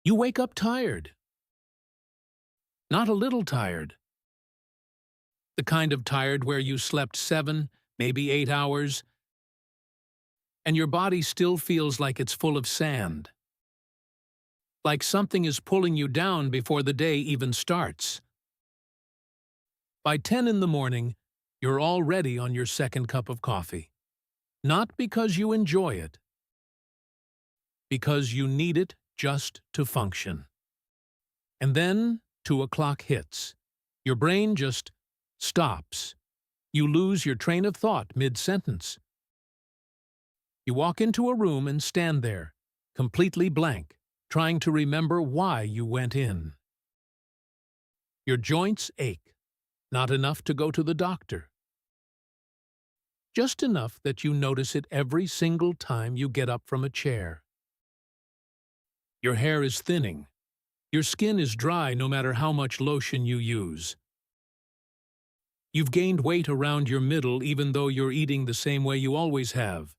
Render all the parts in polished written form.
You wake up tired, not a little tired. The kind of tired where you slept 7, maybe 8 hours, and your body still feels like it's full of sand. Like something is pulling you down before the day even starts. By 10 in the morning, you're already on your second cup of coffee. Not because you enjoy it, because you need it just to function. And then 2 o'clock hits. Your brain just stops. You lose your train of thought mid-sentence. You walk into a room and stand there, completely blank, trying to remember why you went in. Your joints ache, not enough to go to the doctor. Just enough that you notice it every single time you get up from a chair. Your hair is thinning. Your skin is dry no matter how much lotion you use. You've gained weight around your middle even though you're eating the same way you always have.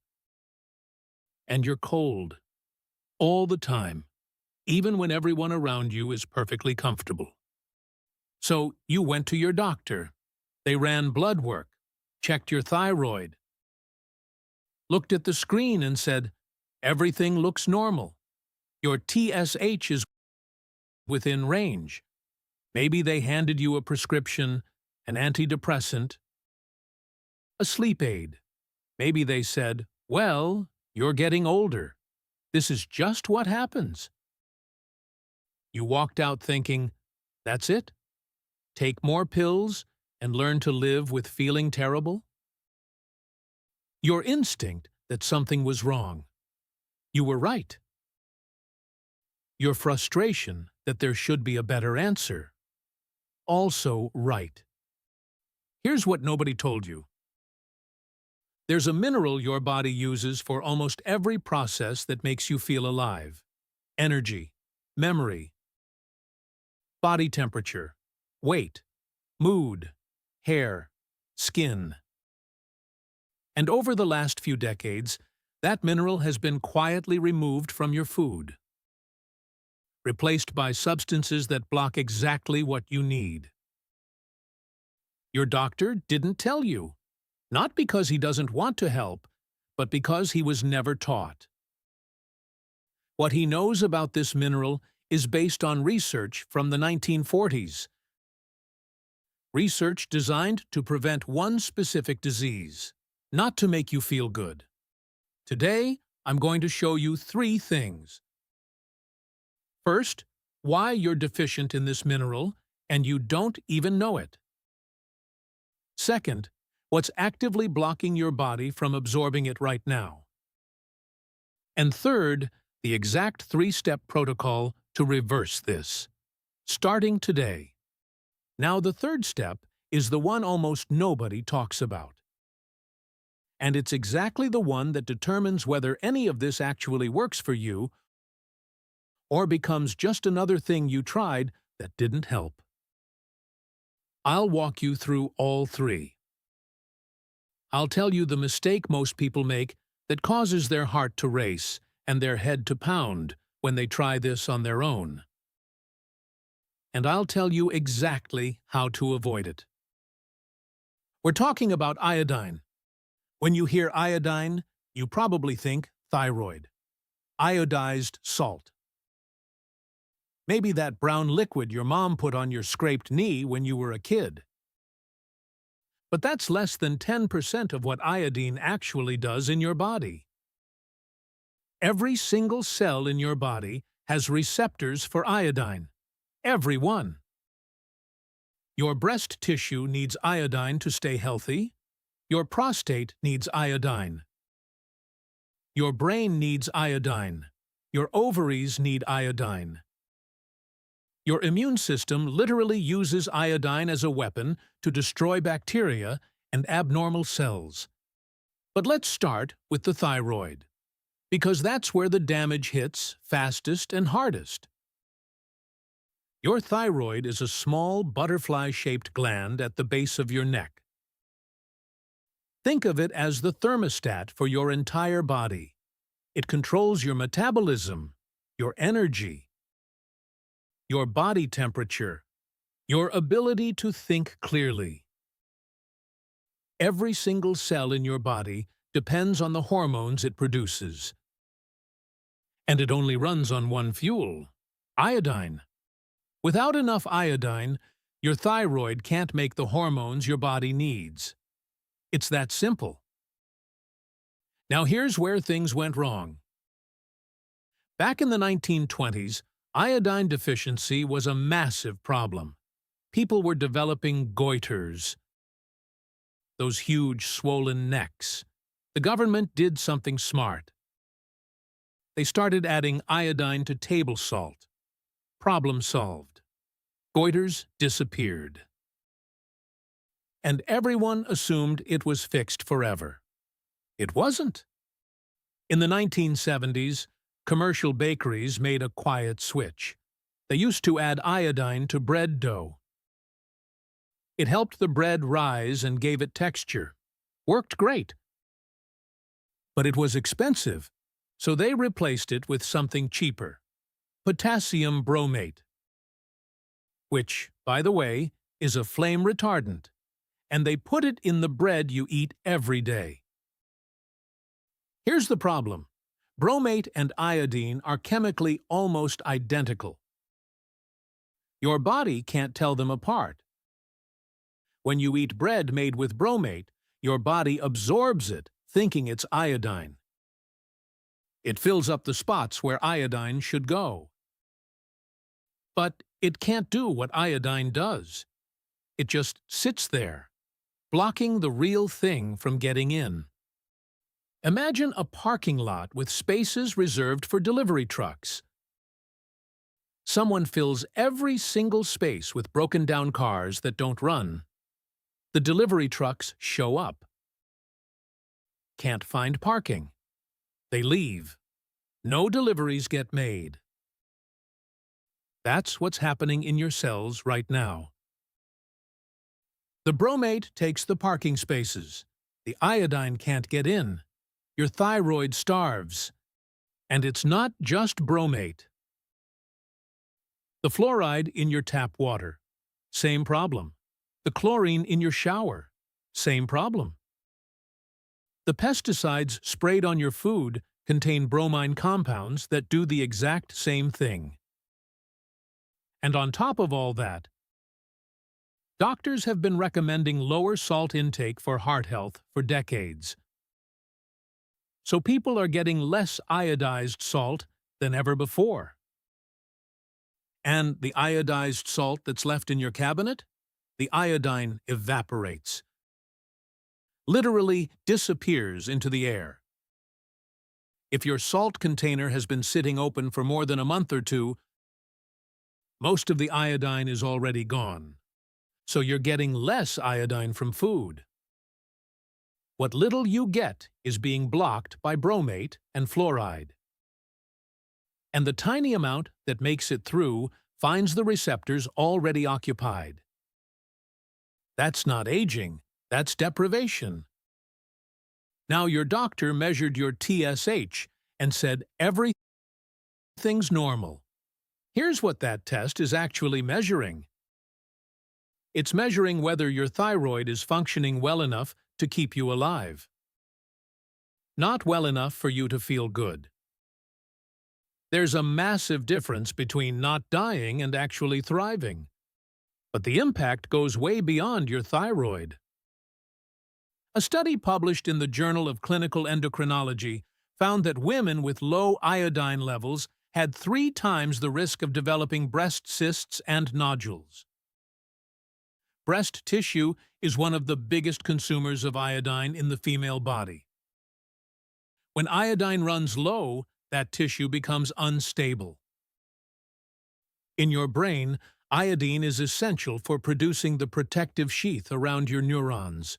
And you're cold. All the time. Even when everyone around you is perfectly comfortable. So you went to your doctor. They ran blood work, checked your thyroid, looked at the screen and said, "Everything looks normal. Your TSH is within range." Maybe they handed you a prescription, an antidepressant, a sleep aid. Maybe they said, "Well, you're getting older. This is just what happens." You walked out thinking, "That's it? Take more pills and learn to live with feeling terrible?" Your instinct that something was wrong. You were right. Your frustration that there should be a better answer. Also right. Here's what nobody told you. There's a mineral your body uses for almost every process that makes you feel alive. Energy, memory, body temperature, weight, mood, hair, skin. And over the last few decades, that mineral has been quietly removed from your food, replaced by substances that block exactly what you need. Your doctor didn't tell you, not because he doesn't want to help, but because he was never taught. What he knows about this mineral is based on research from the 1940s. Research designed to prevent one specific disease, not to make you feel good. Today, I'm going to show you 3 things. First, why you're deficient in this mineral and you don't even know it. Second, what's actively blocking your body from absorbing it right now. And third, the exact 3-step protocol to reverse this, starting today. Now the third step is the one almost nobody talks about. And it's exactly the one that determines whether any of this actually works for you or becomes just another thing you tried that didn't help. I'll walk you through all 3. I'll tell you the mistake most people make that causes their heart to race and their head to pound when they try this on their own. And I'll tell you exactly how to avoid it. We're talking about iodine. When you hear iodine, you probably think thyroid, iodized salt. Maybe that brown liquid your mom put on your scraped knee when you were a kid. But that's less than 10% of what iodine actually does in your body. Every single cell in your body has receptors for iodine. Every one. Your breast tissue needs iodine to stay healthy. Your prostate needs iodine. Your brain needs iodine. Your ovaries need iodine. Your immune system literally uses iodine as a weapon to destroy bacteria and abnormal cells. But let's start with the thyroid, because that's where the damage hits fastest and hardest. Your thyroid is a small butterfly-shaped gland at the base of your neck. Think of it as the thermostat for your entire body. It controls your metabolism, your energy, your body temperature, your ability to think clearly. Every single cell in your body depends on the hormones it produces. And it only runs on one fuel: iodine. Without enough iodine, your thyroid can't make the hormones your body needs. It's that simple. Now here's where things went wrong. Back in the 1920s, iodine deficiency was a massive problem. People were developing goiters, those huge swollen necks. The government did something smart. They started adding iodine to table salt. Problem solved. Goiters disappeared. And everyone assumed it was fixed forever. It wasn't. In the 1970s, commercial bakeries made a quiet switch. They used to add iodine to bread dough. It helped the bread rise and gave it texture. Worked great. But it was expensive, so they replaced it with something cheaper: potassium bromate, which, by the way, is a flame retardant, and they put it in the bread you eat every day. Here's the problem. Bromate and iodine are chemically almost identical. Your body can't tell them apart. When you eat bread made with bromate, your body absorbs it, thinking it's iodine. It fills up the spots where iodine should go. But it can't do what iodine does. It just sits there, blocking the real thing from getting in. Imagine a parking lot with spaces reserved for delivery trucks. Someone fills every single space with broken-down cars that don't run. The delivery trucks show up. Can't find parking. They leave. No deliveries get made. That's what's happening in your cells right now. The bromate takes the parking spaces. The iodine can't get in. Your thyroid starves. And it's not just bromate. The fluoride in your tap water, same problem. The chlorine in your shower, same problem. The pesticides sprayed on your food contain bromine compounds that do the exact same thing. And on top of all that, doctors have been recommending lower salt intake for heart health for decades. So people are getting less iodized salt than ever before. And the iodized salt that's left in your cabinet? The iodine evaporates. Literally disappears into the air. If your salt container has been sitting open for more than a month or two, most of the iodine is already gone. So you're getting less iodine from food. What little you get is being blocked by bromate and fluoride. And the tiny amount that makes it through finds the receptors already occupied. That's not aging, that's deprivation. Now your doctor measured your TSH and said everything's normal. Here's what that test is actually measuring. It's measuring whether your thyroid is functioning well enough to keep you alive. Not well enough for you to feel good. There's a massive difference between not dying and actually thriving. But the impact goes way beyond your thyroid. A study published in the Journal of Clinical Endocrinology found that women with low iodine levels had 3 times the risk of developing breast cysts and nodules. Breast tissue is one of the biggest consumers of iodine in the female body. When iodine runs low, that tissue becomes unstable. In your brain, iodine is essential for producing the protective sheath around your neurons.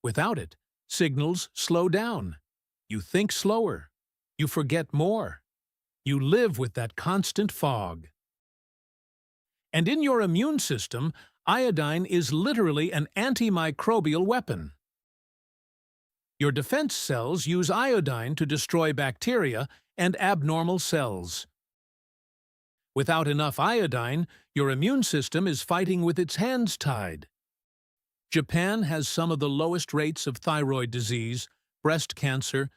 Without it, signals slow down. You think slower. You forget more. You live with that constant fog. And in your immune system, iodine is literally an antimicrobial weapon. Your defense cells use iodine to destroy bacteria and abnormal cells. Without enough iodine, your immune system is fighting with its hands tied. Japan has some of the lowest rates of thyroid disease, breast cancer,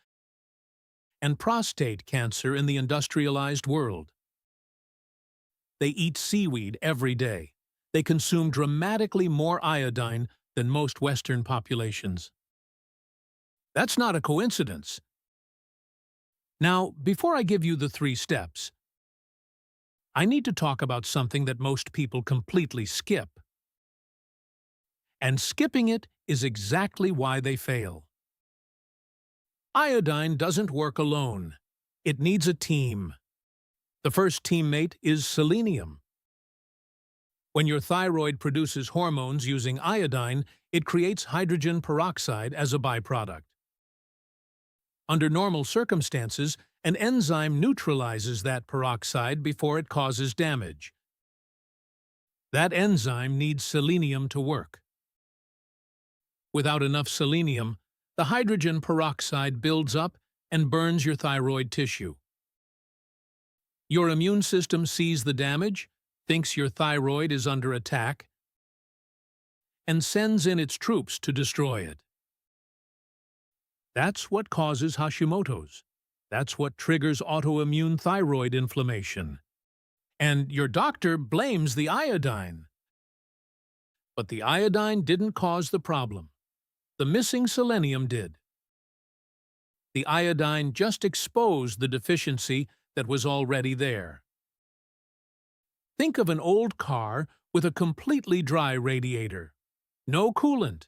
and prostate cancer in the industrialized world. They eat seaweed every day. They consume dramatically more iodine than most Western populations. That's not a coincidence. Now, before I give you the 3 steps, I need to talk about something that most people completely skip. And skipping it is exactly why they fail. Iodine doesn't work alone. It needs a team. The first teammate is selenium. When your thyroid produces hormones using iodine, it creates hydrogen peroxide as a byproduct. Under normal circumstances, an enzyme neutralizes that peroxide before it causes damage. That enzyme needs selenium to work. Without enough selenium, the hydrogen peroxide builds up and burns your thyroid tissue. Your immune system sees the damage, thinks your thyroid is under attack, and sends in its troops to destroy it. That's what causes Hashimoto's. That's what triggers autoimmune thyroid inflammation. And your doctor blames the iodine. But the iodine didn't cause the problem. The missing selenium did. The iodine just exposed the deficiency that was already there. Think of an old car with a completely dry radiator. No coolant.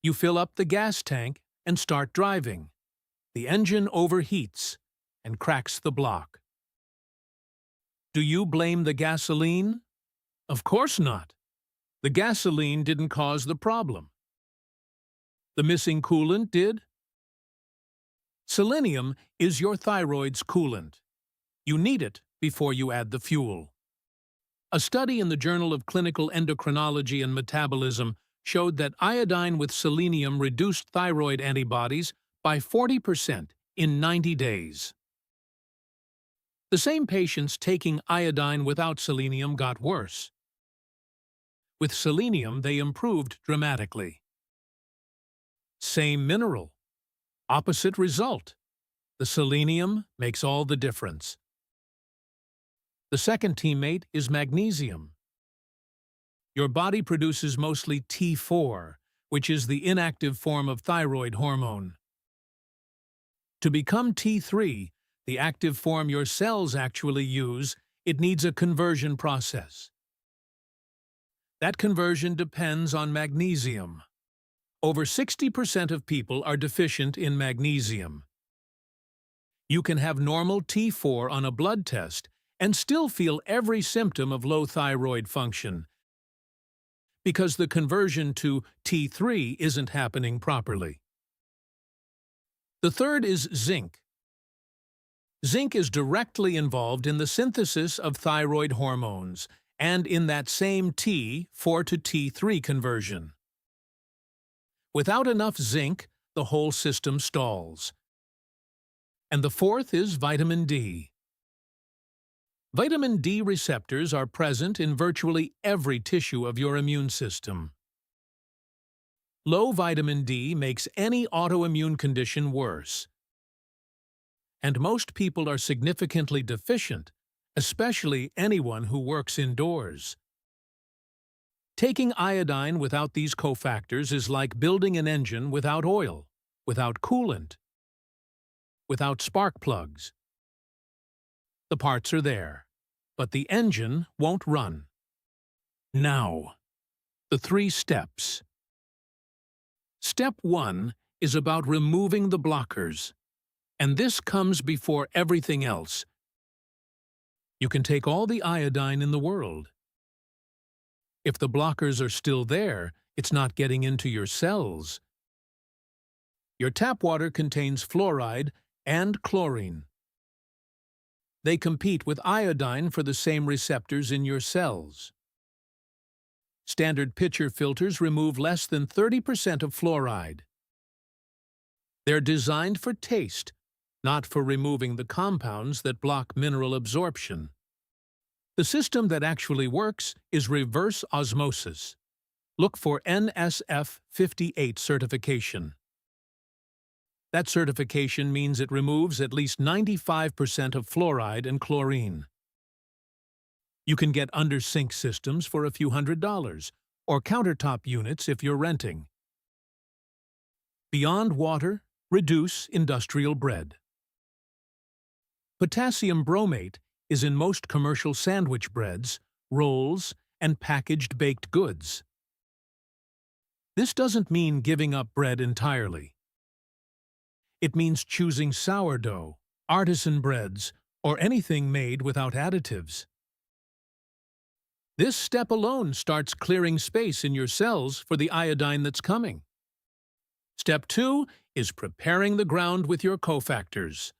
You fill up the gas tank and start driving. The engine overheats and cracks the block. Do you blame the gasoline? Of course not. The gasoline didn't cause the problem. The missing coolant did? Selenium is your thyroid's coolant. You need it before you add the fuel. A study in the Journal of Clinical Endocrinology and Metabolism showed that iodine with selenium reduced thyroid antibodies by 40% in 90 days. The same patients taking iodine without selenium got worse. With selenium, they improved dramatically. Same mineral, opposite result. The selenium makes all the difference. The second teammate is magnesium. Your body produces mostly T4, which is the inactive form of thyroid hormone. To become T3, the active form your cells actually use, it needs a conversion process. That conversion depends on magnesium. Over 60% of people are deficient in magnesium. You can have normal T4 on a blood test and still feel every symptom of low thyroid function because the conversion to T3 isn't happening properly. The third is zinc. Zinc is directly involved in the synthesis of thyroid hormones and in that same T4 to T3 conversion. Without enough zinc, the whole system stalls. And the fourth is vitamin D. Vitamin D receptors are present in virtually every tissue of your immune system. Low vitamin D makes any autoimmune condition worse. And most people are significantly deficient, especially anyone who works indoors. Taking iodine without these cofactors is like building an engine without oil, without coolant, without spark plugs. The parts are there, but the engine won't run. Now, the 3 steps. Step 1 is about removing the blockers, and this comes before everything else. You can take all the iodine in the world. If the blockers are still there, it's not getting into your cells. Your tap water contains fluoride and chlorine. They compete with iodine for the same receptors in your cells. Standard pitcher filters remove less than 30% of fluoride. They're designed for taste, not for removing the compounds that block mineral absorption. The system that actually works is reverse osmosis. Look for NSF 58 certification. That certification means it removes at least 95% of fluoride and chlorine. You can get under-sink systems for a few $100s, or countertop units if you're renting. Beyond water, reduce industrial bread. Potassium bromate is in most commercial sandwich breads, rolls, and packaged baked goods. This doesn't mean giving up bread entirely. It means choosing sourdough, artisan breads, or anything made without additives. This step alone starts clearing space in your cells for the iodine that's coming. Step 2 is preparing the ground with your cofactors.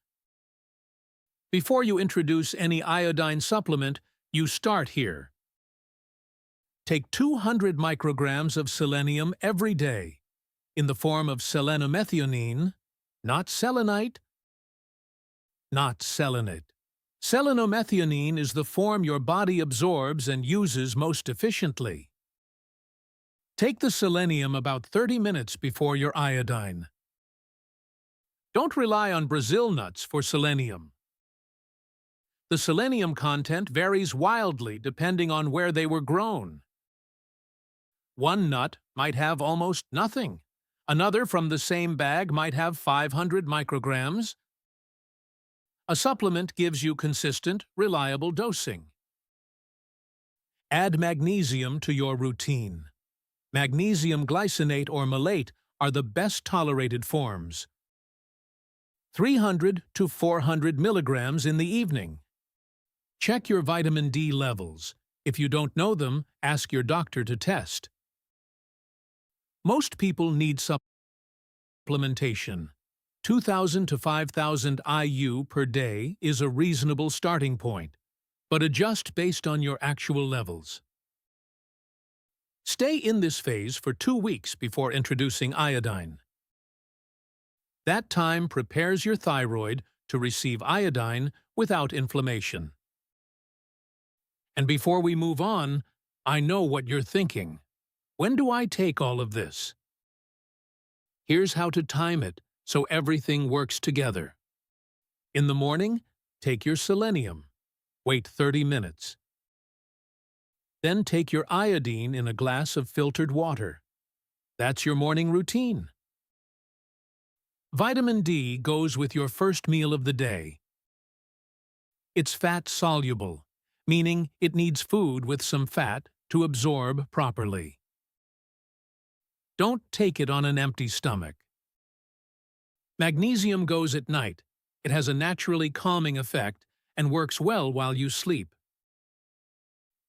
Before you introduce any iodine supplement, you start here. Take 200 micrograms of selenium every day, in the form of selenomethionine, not selenite, not selenate. Selenomethionine is the form your body absorbs and uses most efficiently. Take the selenium about 30 minutes before your iodine. Don't rely on Brazil nuts for selenium. The selenium content varies wildly depending on where they were grown. One nut might have almost nothing. Another from the same bag might have 500 micrograms. A supplement gives you consistent, reliable dosing. Add magnesium to your routine. Magnesium glycinate or malate are the best tolerated forms. 300 to 400 milligrams in the evening. Check your vitamin D levels. If you don't know them, ask your doctor to test. Most people need supplementation. 2,000 to 5,000 IU per day is a reasonable starting point, but adjust based on your actual levels. Stay in this phase for 2 weeks before introducing iodine. That time prepares your thyroid to receive iodine without inflammation. And before we move on, I know what you're thinking. When do I take all of this? Here's how to time it so everything works together. In the morning, take your selenium. Wait 30 minutes. Then take your iodine in a glass of filtered water. That's your morning routine. Vitamin D goes with your first meal of the day. It's fat-soluble, meaning it needs food with some fat to absorb properly. Don't take it on an empty stomach. Magnesium goes at night. It has a naturally calming effect and works well while you sleep.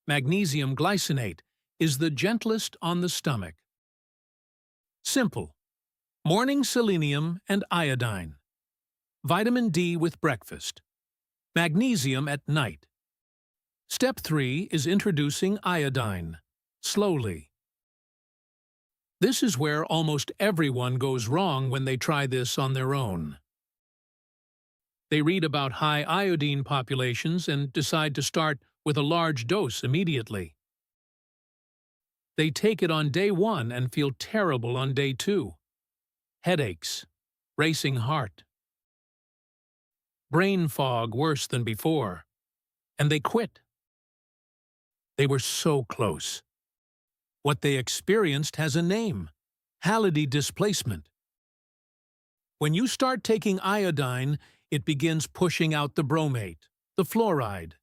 Magnesium glycinate is the gentlest on the stomach. Simple. Morning selenium and iodine. Vitamin D with breakfast. Magnesium at night. Step 3 is introducing iodine. Slowly. This is where almost everyone goes wrong when they try this on their own. They read about high iodine populations and decide to start with a large dose immediately. They take it on day 1 and feel terrible on day 2. Headaches, racing heart, brain fog worse than before, and they quit. They were so close. What they experienced has a name: halide displacement. When you start taking iodine, it begins pushing out the bromate, the fluoride,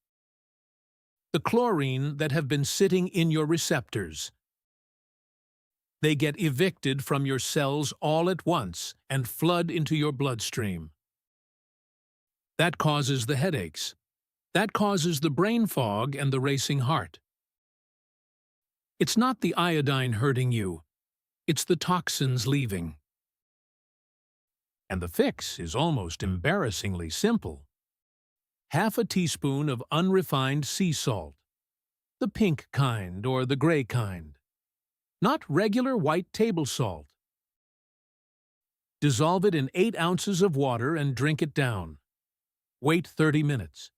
the chlorine that have been sitting in your receptors. They get evicted from your cells all at once and flood into your bloodstream. That causes the headaches. That causes the brain fog and the racing heart. It's not the iodine hurting you. It's the toxins leaving. And the fix is almost embarrassingly simple. Half a teaspoon of unrefined sea salt. The pink kind or the gray kind. Not regular white table salt. Dissolve it in 8 ounces of water and drink it down. Wait 30 minutes.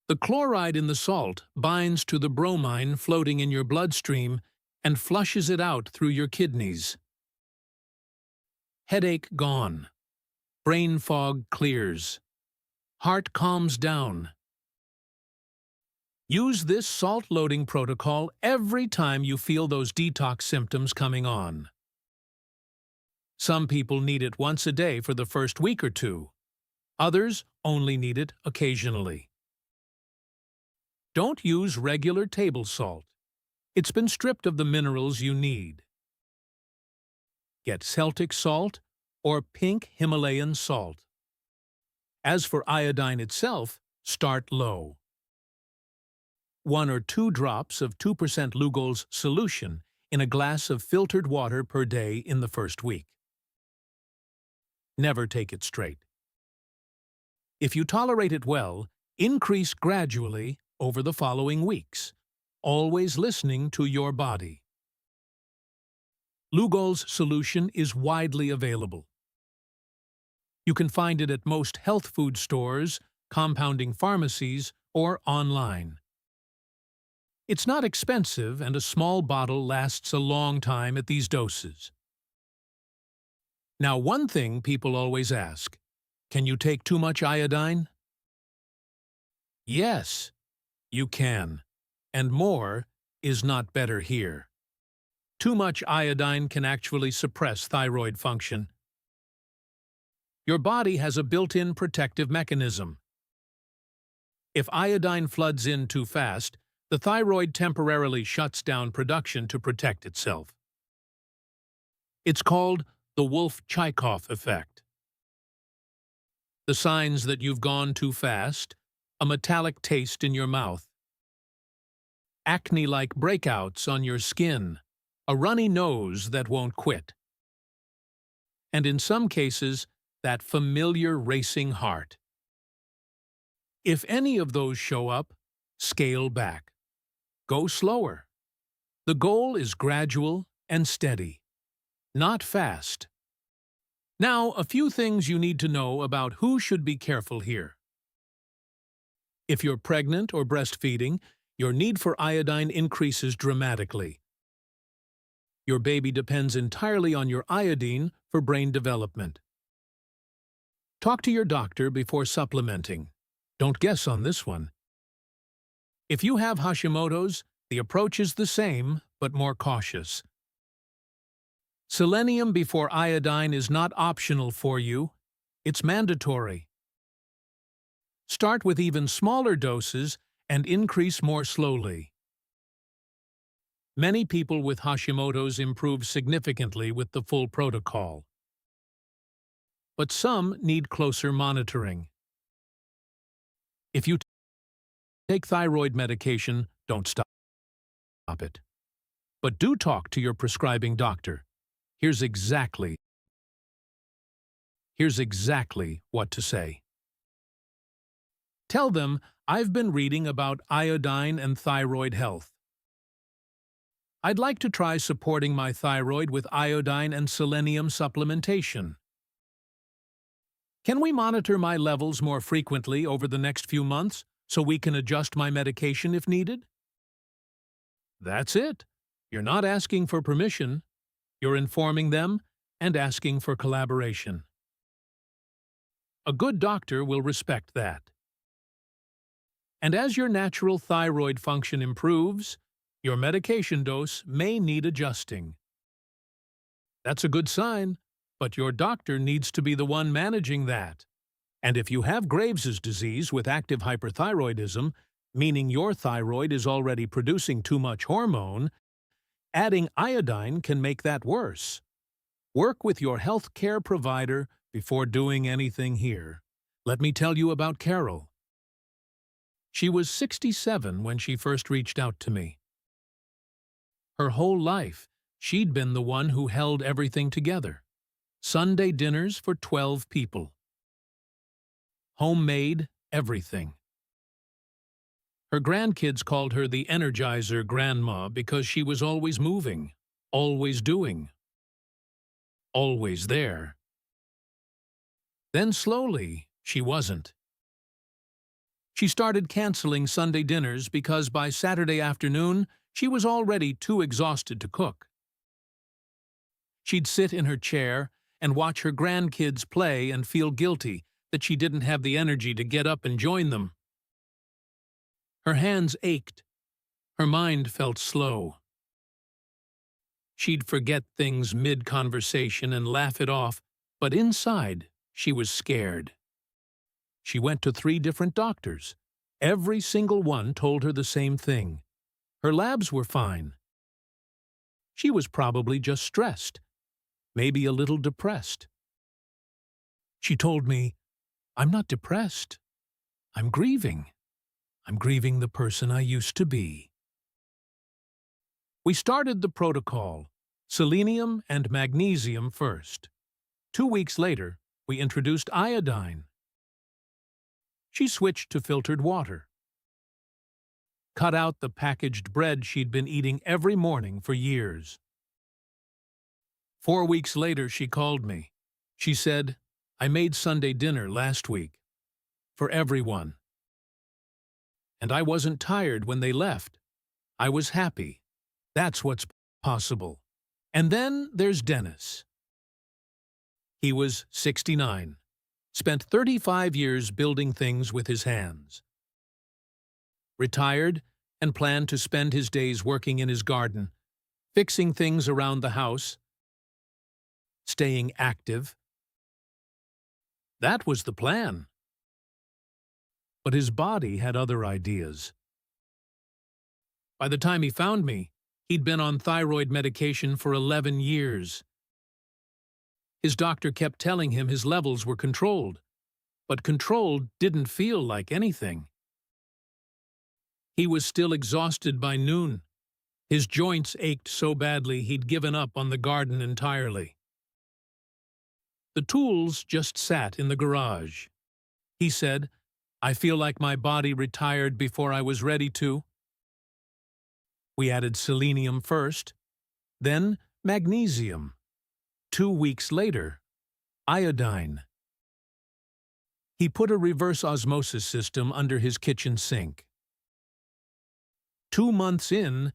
The chloride in the salt binds to the bromine floating in your bloodstream and flushes it out through your kidneys. Headache gone. Brain fog clears. Heart calms down. Use this salt-loading protocol every time you feel those detox symptoms coming on. Some people need it once a day for the first week or two. Others only need it occasionally. Don't use regular table salt. It's been stripped of the minerals you need. Get Celtic salt or pink Himalayan salt. As for iodine itself, start low. 1 or 2 drops of 2% Lugol's solution in a glass of filtered water per day in the first week. Never take it straight. If you tolerate it well, increase gradually over the following weeks, always listening to your body. Lugol's solution is widely available. You can find it at most health food stores, compounding pharmacies, or online. It's not expensive, and a small bottle lasts a long time at these doses. Now, one thing people always ask, can you take too much iodine? Yes, you can, and more is not better here. Too much iodine can actually suppress thyroid function. Your body has a built-in protective mechanism. If iodine floods in too fast, the thyroid temporarily shuts down production to protect itself. It's called the Wolff-Chaikoff effect. The signs that you've gone too fast: a metallic taste in your mouth, acne-like breakouts on your skin, a runny nose that won't quit, and in some cases, that familiar racing heart. If any of those show up, scale back. Go slower. The goal is gradual and steady, not fast. Now, a few things you need to know about who should be careful here. If you're pregnant or breastfeeding, your need for iodine increases dramatically. Your baby depends entirely on your iodine for brain development. Talk to your doctor before supplementing. Don't guess on this one. If you have Hashimoto's, the approach is the same, but more cautious. Selenium before iodine is not optional for you, it's mandatory. Start with even smaller doses and increase more slowly. Many people with Hashimoto's improve significantly with the full protocol. But some need closer monitoring. If you take thyroid medication, don't stop it. But do talk to your prescribing doctor. Here's exactly what to say. Tell them, I've been reading about iodine and thyroid health. I'd like to try supporting my thyroid with iodine and selenium supplementation. Can we monitor my levels more frequently over the next few months so we can adjust my medication if needed? That's it. You're not asking for permission. You're informing them and asking for collaboration. A good doctor will respect that. And as your natural thyroid function improves, your medication dose may need adjusting. That's a good sign, but your doctor needs to be the one managing that. And if you have Graves' disease with active hyperthyroidism, meaning your thyroid is already producing too much hormone, adding iodine can make that worse. Work with your health care provider before doing anything here. Let me tell you about Carol. She was 67 when she first reached out to me. Her whole life, she'd been the one who held everything together. Sunday dinners for 12 people. Homemade everything. Her grandkids called her the Energizer Grandma because she was always moving, always doing, always there. Then slowly, she wasn't. She started canceling Sunday dinners because by Saturday afternoon, she was already too exhausted to cook. She'd sit in her chair and watch her grandkids play and feel guilty that she didn't have the energy to get up and join them. Her hands ached. Her mind felt slow. She'd forget things mid-conversation and laugh it off, but inside, she was scared. She went to 3 different doctors. Every single one told her the same thing. Her labs were fine. She was probably just stressed, maybe a little depressed. She told me, "I'm not depressed. I'm grieving. I'm grieving the person I used to be." We started the protocol, selenium and magnesium first. 2 weeks later, we introduced iodine. She switched to filtered water. Cut out the packaged bread she'd been eating every morning for years. 4 weeks later, she called me. She said, "I made Sunday dinner last week. For everyone. And I wasn't tired when they left. I was happy. That's what's possible." And then there's Dennis. He was 69. Spent 35 years building things with his hands. Retired and planned to spend his days working in his garden, fixing things around the house, staying active. That was the plan. But his body had other ideas. By the time he found me, he'd been on thyroid medication for 11 years. His doctor kept telling him his levels were controlled, but controlled didn't feel like anything. He was still exhausted by noon. His joints ached so badly he'd given up on the garden entirely. The tools just sat in the garage. He said, "I feel like my body retired before I was ready to." We added selenium first, then magnesium. 2 weeks later, iodine. He put a reverse osmosis system under his kitchen sink. 2 months in,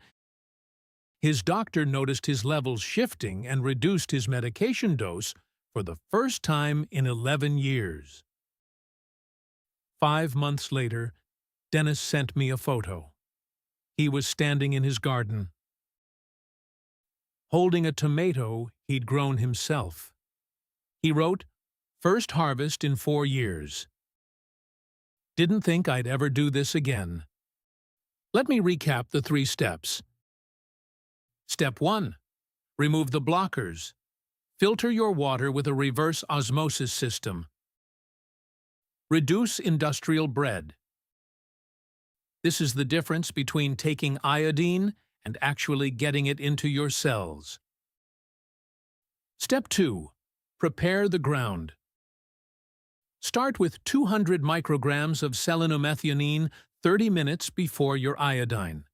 his doctor noticed his levels shifting and reduced his medication dose for the first time in 11 years. 5 months later, Dennis sent me a photo. He was standing in his garden, holding a tomato he'd grown himself. He wrote, "First harvest in 4 years. Didn't think I'd ever do this again." Let me recap the 3 steps. Step 1. Remove the blockers. Filter your water with a reverse osmosis system. Reduce industrial bread. This is the difference between taking iodine and actually getting it into your cells. Step 2. Prepare the ground. Start with 200 micrograms of selenomethionine 30 minutes before your iodine.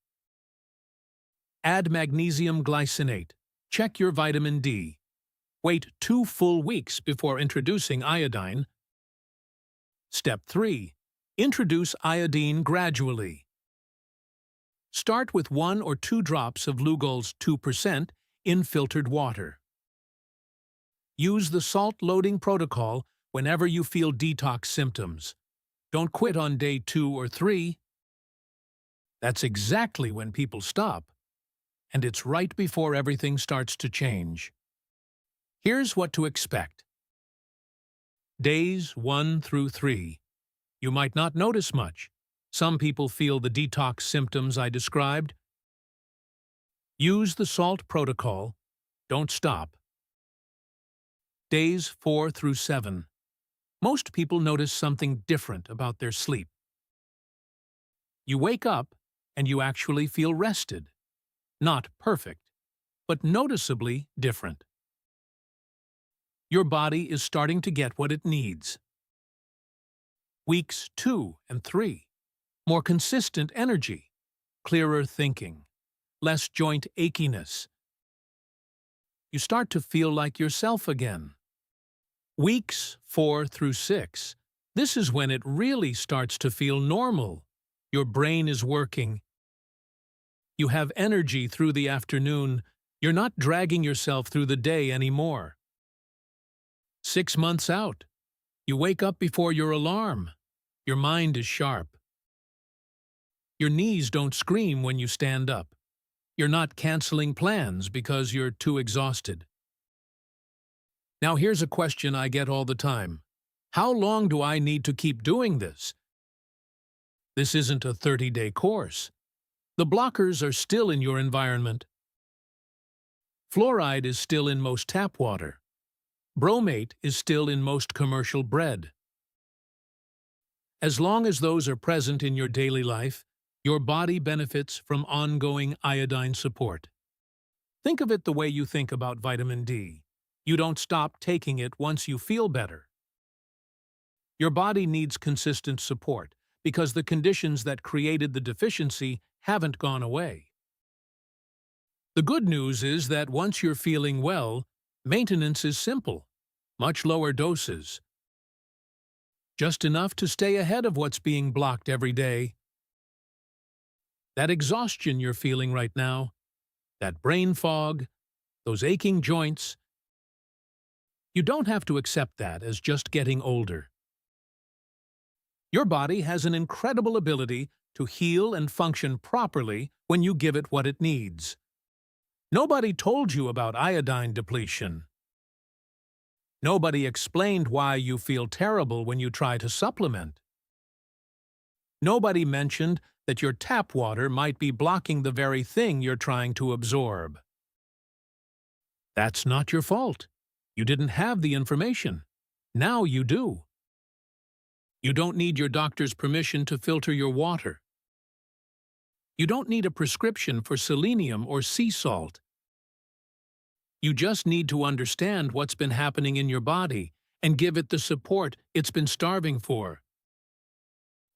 Add magnesium glycinate. Check your vitamin D. Wait 2 full weeks before introducing iodine. Step 3. Introduce iodine gradually. Start with 1 or 2 drops of Lugol's 2% in filtered water. Use the salt loading protocol whenever you feel detox symptoms. Don't quit on day 2 or 3. That's exactly when people stop, and it's right before everything starts to change. Here's what to expect. Days 1 through 3. You might not notice much. Some people feel the detox symptoms I described. Use the salt protocol. Don't stop. Days 4 through 7. Most people notice something different about their sleep. You wake up and you actually feel rested. Not perfect, but noticeably different. Your body is starting to get what it needs. Weeks 2 and 3. More consistent energy, clearer thinking, less joint achiness. You start to feel like yourself again. Weeks 4 through 6. This is when it really starts to feel normal. Your brain is working. You have energy through the afternoon. You're not dragging yourself through the day anymore. 6 months out. You wake up before your alarm. Your mind is sharp. Your knees don't scream when you stand up. You're not canceling plans because you're too exhausted. Now here's a question I get all the time. How long do I need to keep doing this? This isn't a 30-day course. The blockers are still in your environment. Fluoride is still in most tap water. Bromate is still in most commercial bread. As long as those are present in your daily life, your body benefits from ongoing iodine support. Think of it the way you think about vitamin D. You don't stop taking it once you feel better. Your body needs consistent support because the conditions that created the deficiency haven't gone away. The good news is that once you're feeling well, maintenance is simple, much lower doses. Just enough to stay ahead of what's being blocked every day. That exhaustion you're feeling right now, that brain fog, those aching joints, you don't have to accept that as just getting older. Your body has an incredible ability to heal and function properly when you give it what it needs. Nobody told you about iodine depletion. Nobody explained why you feel terrible when you try to supplement. Nobody mentioned that your tap water might be blocking the very thing you're trying to absorb. That's not your fault. You didn't have the information. Now you do. You don't need your doctor's permission to filter your water. You don't need a prescription for selenium or sea salt. You just need to understand what's been happening in your body and give it the support it's been starving for.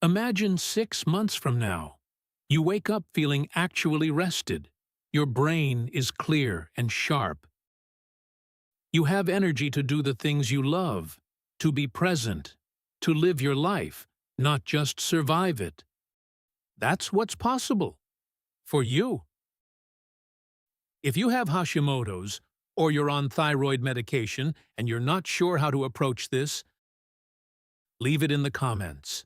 Imagine 6 months from now. You wake up feeling actually rested. Your brain is clear and sharp. You have energy to do the things you love, to be present, to live your life, not just survive it. That's what's possible. For you. If you have Hashimoto's, or you're on thyroid medication and you're not sure how to approach this, leave it in the comments.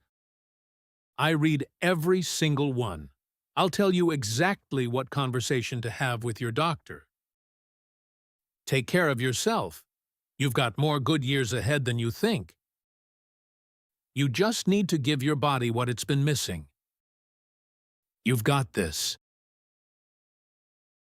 I read every single one. I'll tell you exactly what conversation to have with your doctor. Take care of yourself. You've got more good years ahead than you think. You just need to give your body what it's been missing. You've got this.